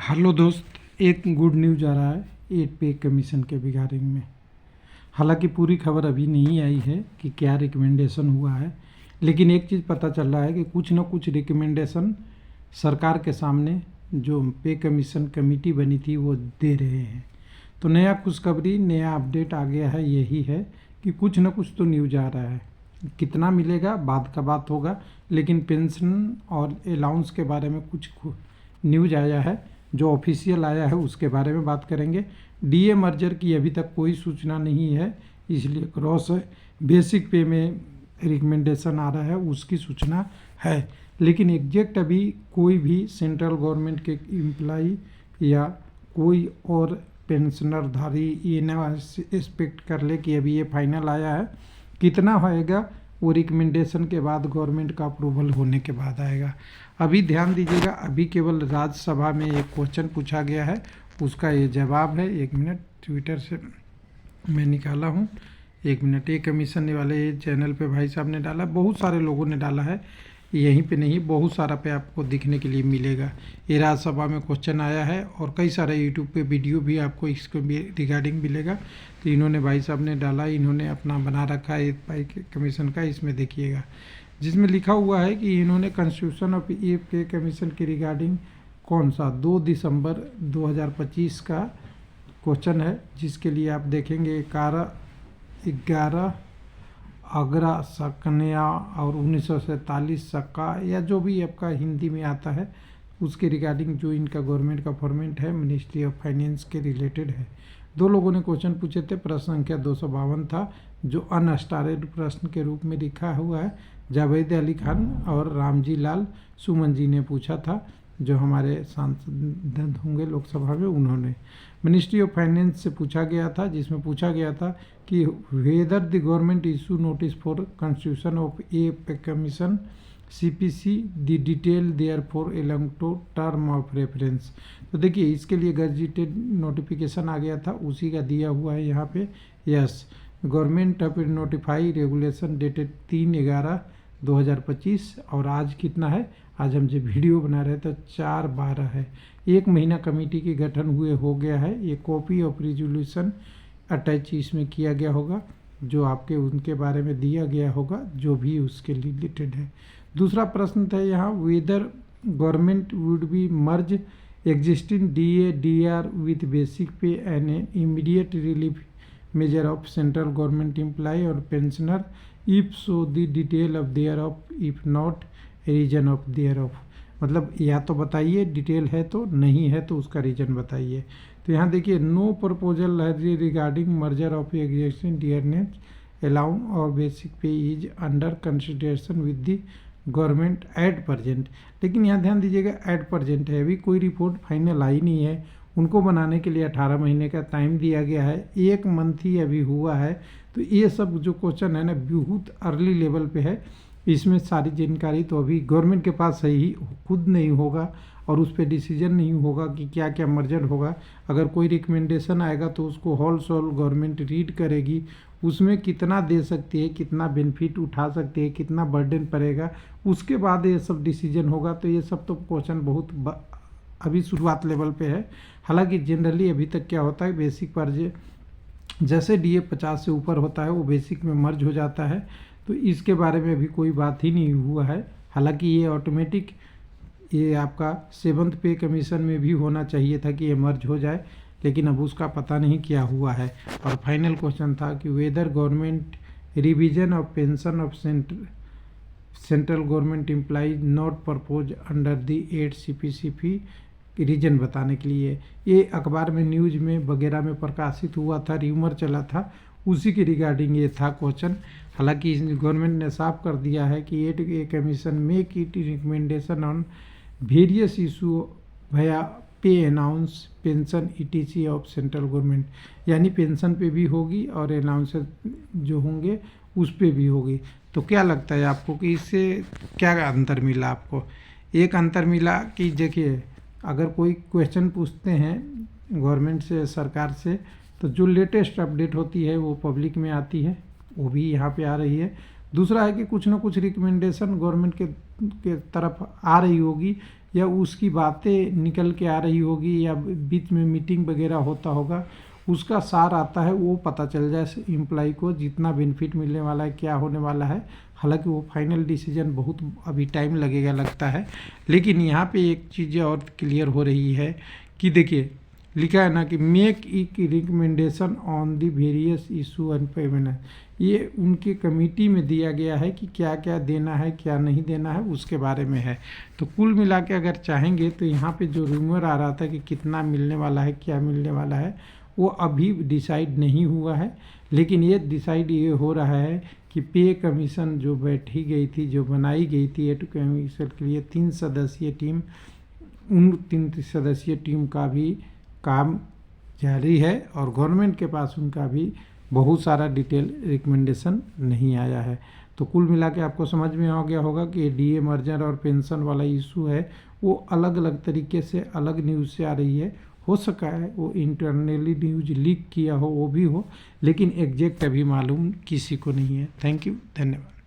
Hello दोस्त, एक good news आ रहा है 8 पे कमीशन के रिगार्डिंग में। हालांकि पूरी खबर अभी नहीं आई है कि क्या रिकमेंडेशन हुआ है, लेकिन एक चीज़ पता चल रहा है कि कुछ न कुछ रिकमेंडेशन सरकार के सामने जो पे कमीशन कमेटी बनी थी वो दे रहे हैं। तो नया खुशखबरी, नया अपडेट आ गया है, यही है कि कुछ न कुछ तो न्यूज़ आ रहा है। कितना मिलेगा बाद का बात होगा, लेकिन पेंशन और अलाउंस के बारे में कुछ न्यूज़ आया है, जो ऑफिशियल आया है उसके बारे में बात करेंगे। डीए मर्जर की अभी तक कोई सूचना नहीं है, इसलिए क्रॉस बेसिक पे में रिकमेंडेशन आ रहा है उसकी सूचना है, लेकिन एग्जैक्ट अभी कोई भी सेंट्रल गवर्नमेंट के एम्प्लॉई या कोई और पेंशनरधारी ये ना एक्सपेक्ट कर ले कि अभी ये फाइनल आया है। कितना होएगा वो रिकमेंडेशन के बाद, गवर्नमेंट का अप्रूवल होने के बाद आएगा। अभी ध्यान दीजिएगा, अभी केवल राज्यसभा में एक क्वेश्चन पूछा गया है, उसका ये जवाब है। एक मिनट, ट्विटर से मैं निकाला हूँ, एक मिनट। ये कमीशन वाले चैनल पे भाई साहब ने डाला, बहुत सारे लोगों ने डाला है, यहीं पे नहीं बहुत सारा पे आपको दिखने के लिए मिलेगा। ये राज्यसभा में क्वेश्चन आया है और कई सारे यूट्यूब पे वीडियो भी आपको इसको रिगार्डिंग मिलेगा। तो इन्होंने भाई साहब ने डाला, इन्होंने अपना बना रखा है पे कमीशन का, इसमें देखिएगा जिसमें लिखा हुआ है कि इन्होंने कॉन्स्टिट्यूशन ऑफ पे कमीशन की रिगार्डिंग कौन सा 2 दिसंबर 2025 का क्वेश्चन है, जिसके लिए आप देखेंगे 11 अगरा सकन्या और 1947 सक्का, या जो भी आपका हिंदी में आता है उसके रिगार्डिंग जो इनका गवर्नमेंट का फॉर्मेट है मिनिस्ट्री ऑफ फाइनेंस के रिलेटेड है। 2 लोगों ने क्वेश्चन पूछे थे, प्रश्न संख्या 252 था, जो अनस्टारेड प्रश्न के रूप में लिखा हुआ है। जावेद अली खान और रामजी लाल सुमन जी ने पूछा था, जो हमारे सांसद होंगे लोकसभा में, उन्होंने मिनिस्ट्री ऑफ फाइनेंस से पूछा गया था, जिसमें पूछा गया था कि whether the government issue notice for constitution of a pay commission CPC the detail there for along to term of reference. तो देखिए इसके लिए गजटेड नोटिफिकेशन आ गया था, उसी का दिया हुआ है यहाँ पे। Yes, government of notify regulation dated 3/11/2025, और आज कितना है, आज हम जो वीडियो बना रहे तो 4/12 है। 1 महीना कमेटी के गठन हुए हो गया है। ये कॉपी ऑफ रिजोल्यूशन अटैच इसमें किया गया होगा, जो आपके उनके बारे में दिया गया होगा, जो भी उसके रिलेटेड है। दूसरा प्रश्न था यहाँ, whether government would be merge existing DA/DR with basic pay and immediate relief major of central government employ और pensioner, if so the detail of thereof, if not reason of thereof. मतलब या तो बताइए detail है तो, नहीं है तो उसका रीजन बताइए। तो यहाँ देखिए, नो प्रपोजल है regarding merger of existing DRNet alone और बेसिक पे is under consideration with the government at present. लेकिन यहाँ ध्यान दीजिएगा, एट प्रेजेंट है, अभी कोई रिपोर्ट फाइनल आई नहीं है। उनको बनाने के लिए 18 महीने का टाइम दिया गया है, 1 मंथ ही अभी हुआ है। तो ये सब जो क्वेश्चन है ना, बहुत अर्ली लेवल पे है। इसमें सारी जानकारी तो अभी गवर्नमेंट के पास सही खुद नहीं होगा, और उस पर डिसीजन नहीं होगा कि क्या क्या मर्जर होगा। अगर कोई रिकमेंडेशन आएगा तो उसको होल सोल गवर्नमेंट रीड करेगी, उसमें कितना दे सकती है, कितना बेनिफिट उठा सकती है, कितना बर्डन पड़ेगा, उसके बाद ये सब डिसीजन होगा। तो ये सब तो क्वेश्चन बहुत अभी शुरुआत लेवल पे है। हालांकि जनरली अभी तक क्या होता है, बेसिक पर जैसे DA 50 से ऊपर होता है वो बेसिक में मर्ज हो जाता है। तो इसके बारे में अभी कोई बात ही नहीं हुआ है। हालांकि ये ऑटोमेटिक, ये आपका 7th पे कमीशन में भी होना चाहिए था कि ये मर्ज हो जाए, लेकिन अब उसका पता नहीं क्या हुआ है। और फाइनल क्वेश्चन था कि whether government revision of pension of central government employees not propose under the 8 CPCP reason बताने के लिए। ये अखबार में, न्यूज़ में वगैरह में प्रकाशित हुआ था, र्यूमर चला था, उसी के रिगार्डिंग ये था क्वेश्चन। हालांकि गवर्नमेंट ने साफ कर दिया है कि 8 a commission make it recommendation on various issue भया पे announce pension ETC of central government, यानी पेंशन पे भी होगी और अनाउंस जो होंगे उस पे भी होगी। तो क्या लगता है आपको कि इससे क्या अंतर मिला आपको? एक अंतर मिला कि देखिए, अगर कोई क्वेश्चन पूछते हैं गवर्नमेंट से, सरकार से, तो जो लेटेस्ट अपडेट होती है वो पब्लिक में आती है, वो भी यहाँ पे आ रही है। दूसरा है कि कुछ ना कुछ रिकमेंडेशन गवर्नमेंट के तरफ आ रही होगी, या उसकी बातें निकल के आ रही होगी या बीच में मीटिंग वगैरह होता होगा, उसका सार आता है, वो पता चल जाए एम्प्लॉय को जितना बेनिफिट मिलने वाला है, क्या होने वाला है। हालांकि वो फाइनल डिसीजन बहुत अभी टाइम लगेगा लगता है, लेकिन यहाँ पे एक चीज़ और क्लियर हो रही है कि देखिए लिखा है ना कि मेक एक recommendation on the various issue and payment. ये उनके कमेटी में दिया गया है कि क्या क्या देना है क्या नहीं देना है उसके बारे में है। तो कुल मिला के अगर चाहेंगे तो यहाँ पे जो रूमर आ रहा था कि कितना मिलने वाला है क्या मिलने वाला है वो अभी डिसाइड नहीं हुआ है, लेकिन ये डिसाइड ये हो रहा है कि पे कमीशन जो बैठी गई थी, जो बनाई गई थी ए टू कमीशन के लिए 3 सदस्यीय टीम, उन 3 सदस्यीय टीम का भी काम जारी है और गवर्नमेंट के पास उनका भी बहुत सारा डिटेल रिकमेंडेशन नहीं आया है। तो कुल मिला के आपको समझ में आ गया होगा कि डीए मर्जर और पेंशन वाला इशू है वो अलग अलग तरीके से अलग न्यूज़ से आ रही है। हो सका है वो इंटरनली न्यूज़ लीक किया हो, वो भी हो, लेकिन एग्जैक्ट अभी मालूम किसी को नहीं है। थैंक यू, धन्यवाद।